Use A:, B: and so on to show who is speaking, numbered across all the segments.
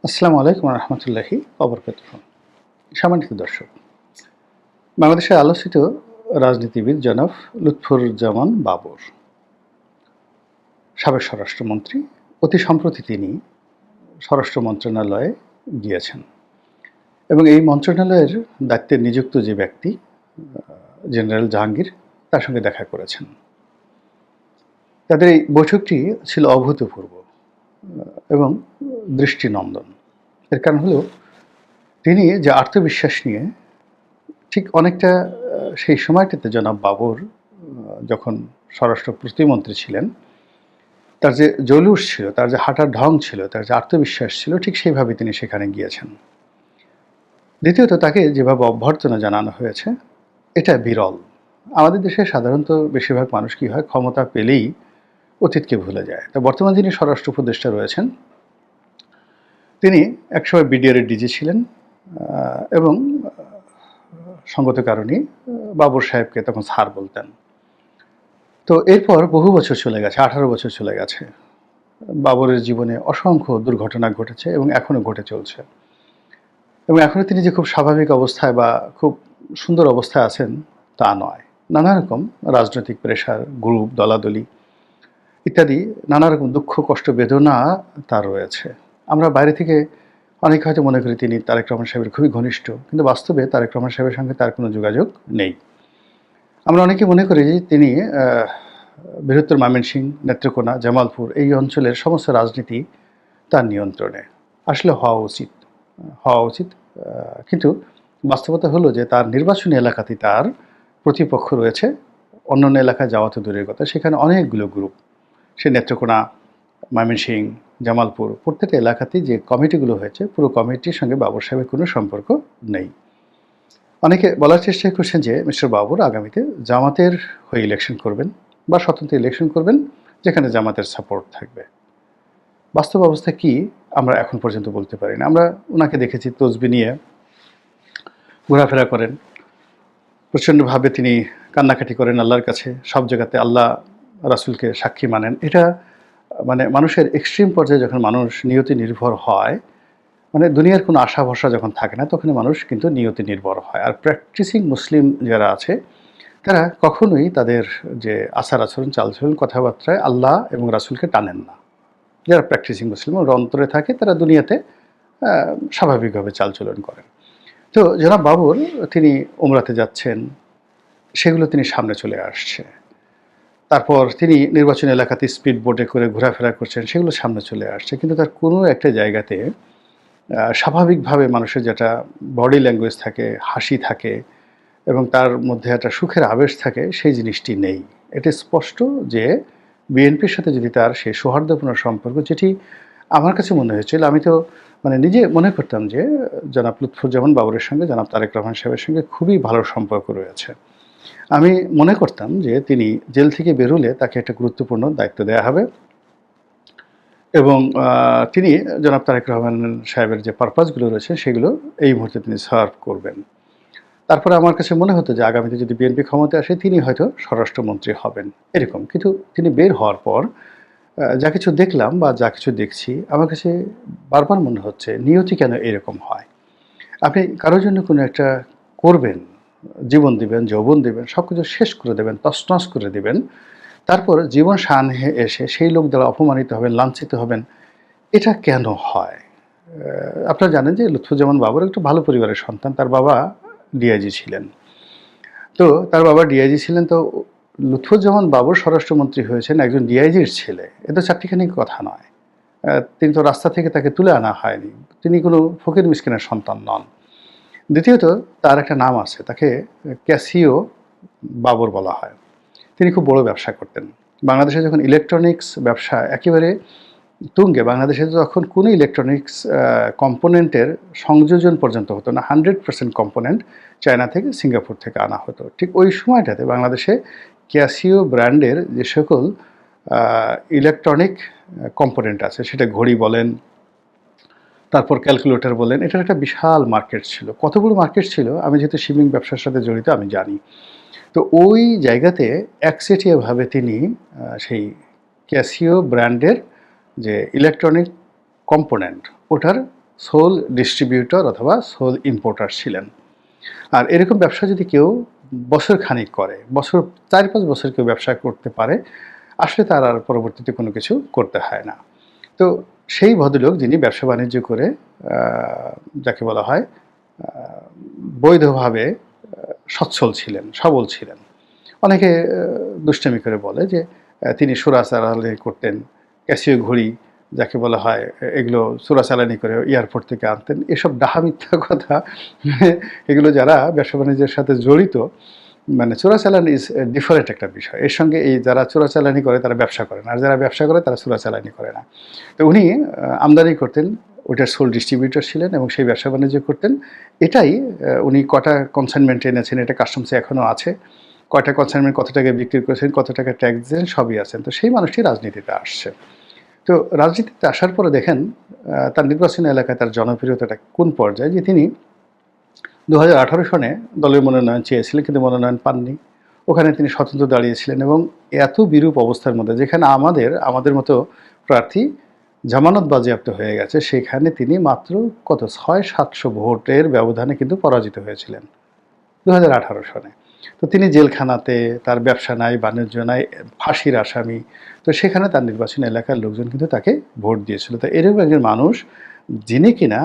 A: আসসালামু আলাইকুম রহমতুল্লাহি ওবরকাতুহ। সম্মানিত দর্শক, বাংলাদেশের আলোচিত রাজনীতিবিদ জনাব লুৎফুজ্জামান বাবর, সাবেক স্বরাষ্ট্রমন্ত্রী। অতি সম্প্রতি তিনি স্বরাষ্ট্র মন্ত্রণালয়ে গিয়েছেন এবং এই মন্ত্রণালয়ের দায়িত্বে নিযুক্ত যে ব্যক্তি জেনারেল জাহাঙ্গীর, তার সঙ্গে দেখা করেছেন। তাদের এই বৈঠকটি ছিল অভূতপূর্ব এবং দৃষ্টিনন্দন। এর কারণ হলো, তিনি যে আত্মবিশ্বাস নিয়ে ঠিক অনেকটা সেই সময়টাতে জনাব বাবর যখন স্বরাষ্ট্র প্রতিমন্ত্রী ছিলেন, তার যে জলুস ছিল, তার যে হাঁটার ঢং ছিল, তার যে আত্মবিশ্বাস ছিল, ঠিক সেইভাবে তিনি সেখানে গিয়েছেন। দ্বিতীয়ত, তাকে যেভাবে অভ্যর্থনা জানানো হয়েছে, এটা বিরল। আমাদের দেশে সাধারণত বেশিরভাগ মানুষ কী হয়, ক্ষমতা পেলেই অতীতকে ভুলে যায়। তা বর্তমান যিনি স্বরাষ্ট্র উপদেষ্টা রয়েছেন, তিনি একসময় বিডিআরের ডিজি ছিলেন এবং সঙ্গত কারণেই বাবর সাহেবকে তখন স্যার বলতেন। তো এরপর বহু বছর চলে গেছে, 18 বছর চলে গেছে। বাবরের জীবনে অসংখ্য দুর্ঘটনা ঘটেছে এবং এখনও ঘটে চলছে। এবং এখনও তিনি যে খুব স্বাভাবিক অবস্থায় বা খুব সুন্দর অবস্থায় আছেন তা নয়। নানা রকম রাজনৈতিক প্রেশার, গ্রুপ, দলাদলি ইত্যাদি নানা রকম দুঃখ, কষ্ট, বেদনা তার রয়েছে। আমরা বাইরে থেকে অনেকে হয়তো মনে করি তিনি তারেক রহমান সাহেবের খুবই ঘনিষ্ঠ, কিন্তু বাস্তবে তারেক রহমান সাহেবের সঙ্গে তার কোনো যোগাযোগ নেই। আমরা অনেকে মনে করি যে তিনি বৃহত্তর ময়মনসিংহ, নেত্রকোনা, জামালপুর এই অঞ্চলের সমস্ত রাজনীতি তার নিয়ন্ত্রণে। আসলে হওয়া উচিত। কিন্তু বাস্তবতা হলো যে তার নির্বাচনী এলাকাতেই তার প্রতিপক্ষ রয়েছে। অন্যান্য এলাকায় যাওয়া তো দূরের কথা, সেখানে অনেকগুলো গ্রুপ। সে নেত্রকোনা, ময়মনসিংহ, জামালপুর প্রত্যেকটা এলাকাতেই যে কমিটিগুলো হয়েছে, পুরো কমিটির সঙ্গে বাবর সাহেবের কোনো সম্পর্ক নেই। অনেকে বলার চেষ্টা করছেন যে মিস্টার বাবর আগামীতে জামাতের হয়ে ইলেকশন করবেন বা স্বতন্ত্র ইলেকশন করবেন, যেখানে জামাতের সাপোর্ট থাকবে। বাস্তব অবস্থা কি আমরা এখন পর্যন্ত বলতে পারি না। আমরা ওনাকে দেখেছি তসবি নিয়ে ঘোরাফেরা করেন, প্রচণ্ডভাবে তিনি কান্নাকাটি করেন আল্লাহর কাছে, সব জায়গাতে আল্লাহ রাসূলকে সাক্ষী মানেন। এটা মানে মানুষের এক্সট্রিম পর্যায়ে যখন মানুষ নিয়তি নির্ভর হয়, মানে দুনিয়ার কোনো আশা ভরসা যখন থাকে না, তখন মানুষ কিন্তু নিয়তি নির্ভর হয়। আর প্র্যাকটিসিং মুসলিম যারা আছে, তারা কখনোই তাদের যে আচার আচরণ, চালচলন, কথাবার্তায় আল্লাহ এবং রাসূলকে টানেন না। যারা প্র্যাকটিসিং মুসলিম ওর অন্তরে থাকে, তারা দুনিয়াতে স্বাভাবিকভাবে চালচলন করেন। তো জনাব বাবর তিনি উমরাতে যাচ্ছেন, সেগুলো তিনি সামনে চলে আসছে। তারপর তিনি নির্বাচনী এলাকাতে স্পিড বোটে করে ঘোরাফেরা করছেন, সেগুলো সামনে চলে আসছে। কিন্তু তার কোনো একটা জায়গাতে স্বাভাবিকভাবে মানুষের যেটা বডি ল্যাঙ্গুয়েজ থাকে, হাসি থাকে এবং তার মধ্যে একটা সুখের আবেশ থাকে, সেই জিনিসটি নেই। এটা স্পষ্ট যে বিএনপির সাথে যদি তার সেই সৌহার্দ্যপূর্ণ সম্পর্ক, যেটি আমার কাছে মনে হয়েছিল, আমি তো মানে নিজে মনে করতাম যে জনাব লুৎফুজ্জামান বাবরের সঙ্গে জনাব তারেক রহমান সাহেবের সঙ্গে খুবই ভালো সম্পর্ক রয়েছে। আমি মনে করতাম যে তিনি জেল থেকে বেরোলে তাকে একটা গুরুত্বপূর্ণ দায়িত্ব দেয়া হবে এবং তিনি জনাব তারেক রহমান সাহেবের যে পারপাসগুলো রয়েছে, সেগুলো এই মুহূর্তে তিনি সার্ভ করবেন। তারপরে আমার কাছে মনে হতো যে আগামীতে যদি বিএনপি ক্ষমতায় আসে, তিনি হয়তো স্বরাষ্ট্রমন্ত্রী হবেন, এরকম। কিন্তু তিনি বের হওয়ার পর যা কিছু দেখলাম বা যা কিছু দেখছি, আমার কাছে বারবার মনে হচ্ছে নিয়তি কেন এরকম হয়। আপনি কারোর জন্য কোনো একটা করবেন, জীবন দিবেন, যৌবন দিবেন, সব কিছু শেষ করে দেবেন, তছনছ করে দিবেন। তারপর জীবন সামনে এসে সেই লোক দ্বারা অপমানিত হবেন, লাঞ্ছিত হবেন। এটা কেন হয়? আপনারা জানেন যে লুৎফুজ্জামান বাবর একটু ভালো পরিবারের সন্তান। তার বাবা ডিআইজি ছিলেন। তো তার বাবা ডিআইজি ছিলেন, তো লুৎফুজ্জামান বাবর স্বরাষ্ট্রমন্ত্রী হয়েছেন একজন ডিআইজির ছেলে। এ তো চারটিখানি কথা নয়। তিনি তো রাস্তা থেকে তাকে তুলে আনা হয়নি। তিনি কোনো ফকির মিসকিনের সন্তান নন। দ্বিতীয়ত, তার একটা নাম আছে, তাকে ক্যাসিও বাবর বলা হয়। তিনি খুব বড় ব্যবসা করতেন। বাংলাদেশে যখন ইলেকট্রনিক্স ব্যবসা একেবারে তুঙ্গে, বাংলাদেশে যখন কোনো ইলেকট্রনিক্স কম্পোনেন্টের সংযোজন পর্যন্ত হতো না, 100% কম্পোনেন্ট চায়না থেকে, সিঙ্গাপুর থেকে আনা হতো। ঠিক ওই সময়টাতে বাংলাদেশে ক্যাসিও ব্র্যান্ডের যে সকল ইলেকট্রনিক কম্পোনেন্ট আছে, সেটা ঘড়ি বলেন, তারপর ক্যালকুলেটর বলেন, এটার একটা বিশাল মার্কেট ছিল। কত বড় মার্কেট ছিল, আমি যেহেতু শিপিং ব্যবসার সাথে জড়িত, আমি জানি। তো ওই জায়গাতে একচেটিয়াভাবে তিনি সেই ক্যাসিও ব্র্যান্ডের যে ইলেকট্রনিক কম্পোনেন্ট, ওটার সোল ডিস্ট্রিবিউটর অথবা সোল ইম্পোর্টার ছিলেন। আর এরকম ব্যবসা যদি কেউ বছর খানিক করে, বছর ৪-৫ বছর কেউ ব্যবসা করতে পারে, আসলে তার আর পরবর্তীতে কোনো কিছু করতে হয় না। তো সেই ভদ্রলোক যিনি ব্যবসা বাণিজ্য করে যাকে বলা হয় বৈধভাবে সচ্ছল ছিলেন, সবল ছিলেন। অনেকে দুষ্টামি করে বলে যে তিনি চোরাচালানি করতেন, ক্যাসিও ঘড়ি যাকে বলা হয় এগুলো চোরাচালানি করে এয়ারপোর্ট থেকে আনতেন। এসব ডাহা মিথ্যা কথা। এগুলো যারা ব্যবসা বাণিজ্যের সাথে জড়িত, মানে চোরাচালানি ইজ ডিফারেন্ট একটা বিষয়। এর সঙ্গে এই যারা চোরাচালানি করে তারা ব্যবসা করে না, আর যারা ব্যবসা করে তারা চোরাচালানি করে না। তো উনি আমদানি করতেন, ওইটার সোল ডিস্ট্রিবিউটর ছিলেন এবং সেই ব্যবসা বাণিজ্য করতেন। এটাই উনি কটা কনসাইনমেন্ট এনেছেন, এটা কাস্টমসে এখনও আছে। কয়টা কনসাইনমেন্ট কত টাকায় বিক্রি করেছেন, কত টাকা ট্যাক্স দিয়েছেন, সবই আছেন। তো সেই মানুষটি রাজনীতিতে আসছে। তো রাজনীতিতে আসার পরে দেখেন তার নির্বাচনী এলাকায় তার জনপ্রিয়তাটা কোন পর্যায়ে, যে তিনি 2018 সনে দলের মনোনয়ন চেয়েছিলেন কিন্তু মনোনয়ন পাননি। ওখানে তিনি স্বতন্ত্র দাঁড়িয়েছিলেন এবং এত বিরূপ অবস্থার মধ্যে, যেখানে আমাদের মতো প্রার্থী জামানত বাজেয়াপ্ত হয়ে গেছে, সেখানে তিনি মাত্র কত 600-700 ভোটের ব্যবধানে কিন্তু পরাজিত হয়েছিলেন 2018 সনে। তো তিনি জেলখানাতে, তার ব্যবসা নাই, বাণিজ্য নাই, ফাঁসির আসামি। তো সেখানে তার নির্বাচনী এলাকার লোকজন কিন্তু তাকে ভোট দিয়েছিল। তো এরকম একজন মানুষ যিনি কিনা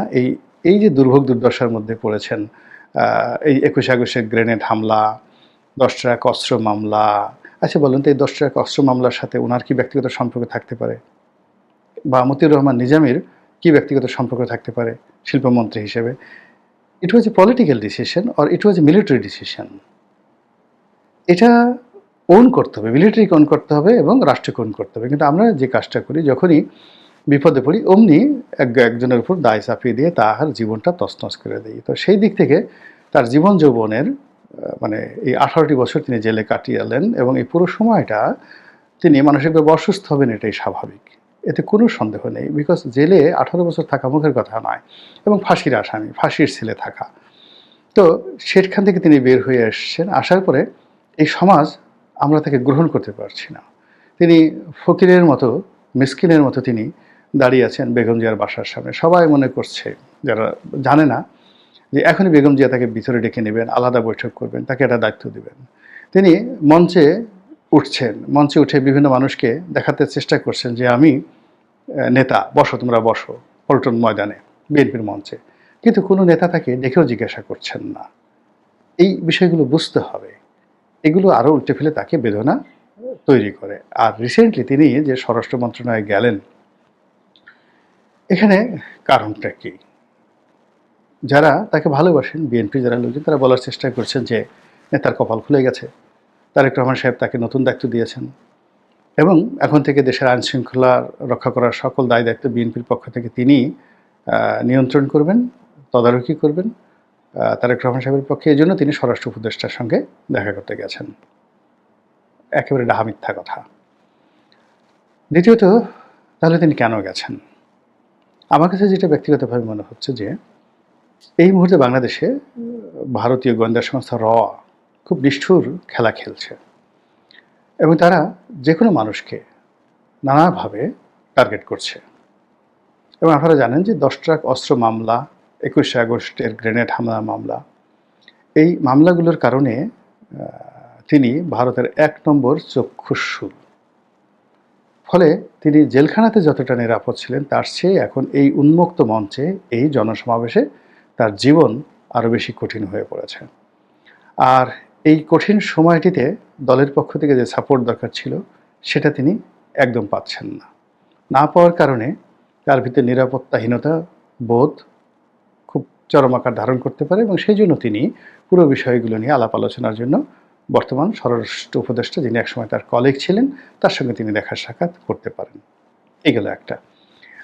A: এই যে দুর্ভোগ দুর্দশার মধ্যে পড়েছেন, এই 21 আগস্টের গ্রেনেড হামলা, 10 ট্রাক অস্ত্র মামলা। আচ্ছা বলুন তো, এই 10 ট্রাক অস্ত্র মামলার সাথে ওনার কি ব্যক্তিগত সম্পর্ক থাকতে পারে? বা মতিউর রহমান নিজামীর কি ব্যক্তিগত সম্পর্ক থাকতে পারে শিল্পমন্ত্রী হিসেবে? It was a political decision or it was a military decision. এটা ওন করতে হবে, মিলিটারিকে ওন করতে হবে এবং রাষ্ট্রকে ওন করতে হবে। কিন্তু আমরা যে কাজটা করি, যখনই বিপদে পড়ি অমনি একজনের উপর দায় চাপিয়ে দিয়ে তার জীবনটা তছনছ করে দিই। তো সেই দিক থেকে তার জীবন যৌবনের মানে এই 18টি বছর তিনি জেলে কাটিয়েলেন এবং এই পুরো সময়টা তিনি মানসিকভাবে অসুস্থ হবেন, এটাই স্বাভাবিক। এতে কোনো সন্দেহ নেই। বিকজ জেলে 18 বছর থাকা মুখের কথা নয়, এবং ফাঁসির আসামি, ফাঁসির ছেলে থাকা। তো সেখান থেকে তিনি বের হয়ে এসছেন। আসার পরে এই সমাজ আমরা তাকে গ্রহণ করতে পারছি না। তিনি ফকিরের মতো, মিসকিনের মতো তিনি দাঁড়িয়ে আছেন বেগম জিয়ার বাসার সামনে। সবাই মনে করছে, যারা জানে না, যে এখনই বেগম জিয়া তাকে ভিতরে ডেকে নেবেন, আলাদা বৈঠক করবেন, তাকে একটা দায়িত্ব দেবেন। তিনি মঞ্চে উঠছেন, মঞ্চে উঠে বিভিন্ন মানুষকে দেখাতে চেষ্টা করছেন যে আমি নেতা, বসো তোমরা বসো পল্টন ময়দানে, বিএনপির মঞ্চে। কিন্তু কোনো নেতা তাকে ডেকেও জিজ্ঞাসা করছেন না। এই বিষয়গুলো বুঝতে হবে। এগুলো আরও উল্টে ফেলে তাকে বেদনা তৈরি করে। আর রিসেন্টলি তিনি যে স্বরাষ্ট্র মন্ত্রণালয়ে গেলেন, এখানে কারণটা কি? যারা তাকে ভালোবাসেন, বিএনপি যারা লোকজন, তারা বলার চেষ্টা করছেন যে নেতার কপাল খুলে গেছে, তারেক রহমান সাহেব তাকে নতুন দায়িত্ব দিয়েছেন এবং এখন থেকে দেশের আইন শৃঙ্খলা রক্ষা করার সকল দায় দায়িত্ব বিএনপির পক্ষ থেকে তিনি নিয়ন্ত্রণ করবেন, তদারকি করবেন তারেক রহমান সাহেবের পক্ষে। এই জন্য তিনি স্বরাষ্ট্র উপদেষ্টার সঙ্গে দেখা করতে গেছেন। একেবারে ডাহা মিথ্যা কথা। দ্বিতীয়ত, তাহলে তিনি কেন গেছেন? আমার কাছে যেটা ব্যক্তিগতভাবে মনে হচ্ছে যে এই মুহূর্তে বাংলাদেশে ভারতীয় গোয়েন্দা সংস্থা র খুব নিষ্ঠুর খেলা খেলছে এবং তারা যে কোনো মানুষকে নানাভাবে টার্গেট করছে। এবং আপনারা জানেন যে 10 ট্রাক অস্ত্র মামলা, 21 আগস্টের গ্রেনেড হামলা মামলা, এই মামলাগুলোর কারণে তিনি ভারতের 1 নম্বর চক্ষুশূল। ফলে তিনি জেলখানাতে যতটা নিরাপদ ছিলেন, তার চেয়ে এখন এই উন্মুক্ত মঞ্চে, এই জনসমাবেশে তার জীবন আরও বেশি কঠিন হয়ে পড়েছে। আর এই কঠিন সময়টিতে দলের পক্ষ থেকে যে সাপোর্ট দরকার ছিল, সেটা তিনি একদম পাচ্ছেন না। না পাওয়ার কারণে তার ভিতরে নিরাপত্তাহীনতা বোধ খুব চরম আকার ধারণ করতে পারে এবং সেই জন্য তিনি পুরো বিষয়গুলো নিয়ে আলাপ আলোচনার জন্য বর্তমান স্বরাষ্ট্র উপদেষ্টা, যিনি একসময় তার কলিগ ছিলেন, তার সঙ্গে তিনি দেখা সাক্ষাৎ করতে পারেন। এগুলো একটা।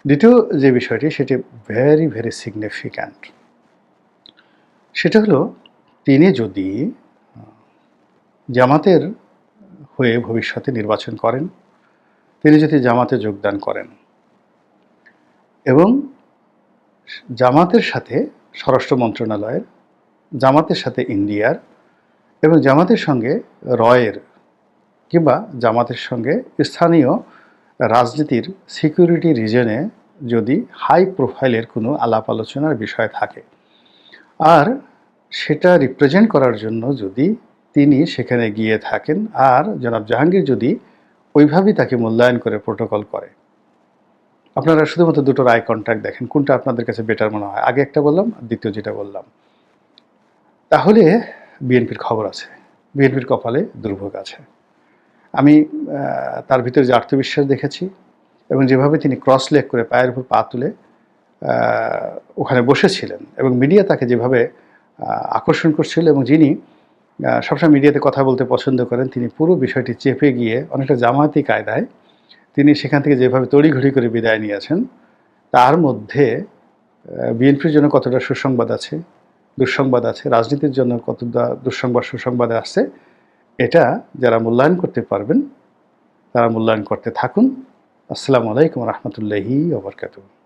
A: দ্বিতীয় যে বিষয়টি, সেটি ভেরি ভেরি সিগনিফিক্যান্ট। সেটা হলো, তিনি যদি জামাতের হয়ে ভবিষ্যতে নির্বাচন করেন, তিনি যদি জামাতে যোগদান করেন এবং জামাতের সাথে স্বরাষ্ট্র মন্ত্রণালয়ের, জামাতের সাথে ইন্ডিয়ার এবং জামাতের সঙ্গে রয়ের কিংবা জামাতের সঙ্গে স্থানীয় রাজনীতির সিকিউরিটি রিজনে যদি হাই প্রোফাইলের কোনো আলাপ আলোচনার বিষয় থাকে, আর সেটা রিপ্রেজেন্ট করার জন্য যদি তিনি সেখানে গিয়ে থাকেন, আর জনাব জাহাঙ্গীর যদি ওইভাবেই তাকে মূল্যায়ন করে প্রোটোকল করে। আপনারা শুধুমাত্র দুটোর আই কন্ট্যাক্ট দেখেন, কোনটা আপনাদের কাছে বেটার মনে হয়। আগে একটা বললাম, আর দ্বিতীয় যেটা বললাম। তাহলে বিএনপির খবর আছে, বিএনপির কপালে দুর্ভোগ আছে। আমি তার ভিতরে যে আত্মবিশ্বাস দেখেছি এবং যেভাবে তিনি ক্রস লেগ করে পায়ের উপর পা তুলে ওখানে বসেছিলেন এবং মিডিয়া তাকে যেভাবে আকর্ষণ করছিল, এবং যিনি সবসময় মিডিয়াতে কথা বলতে পছন্দ করেন, তিনি পুরো বিষয়টি চেপে গিয়ে অনেকটা জামায়াতি কায়দায় তিনি সেখান থেকে যেভাবে তড়িঘড়ি করে বিদায় নিয়েছেন, তার মধ্যে বিএনপির জন্য কতটা সুসংবাদ আছে, দুঃসংবাদ আছে, রাজনীতির জন্য কতটা দুঃসংবাদ সুসংবাদ আছে, এটা যারা মূল্যায়ন করতে পারবেন তারা মূল্যায়ন করতে থাকুন। আসসালামু আলাইকুম রহমতুল্লাহি ওয়া বারাকাতুহু।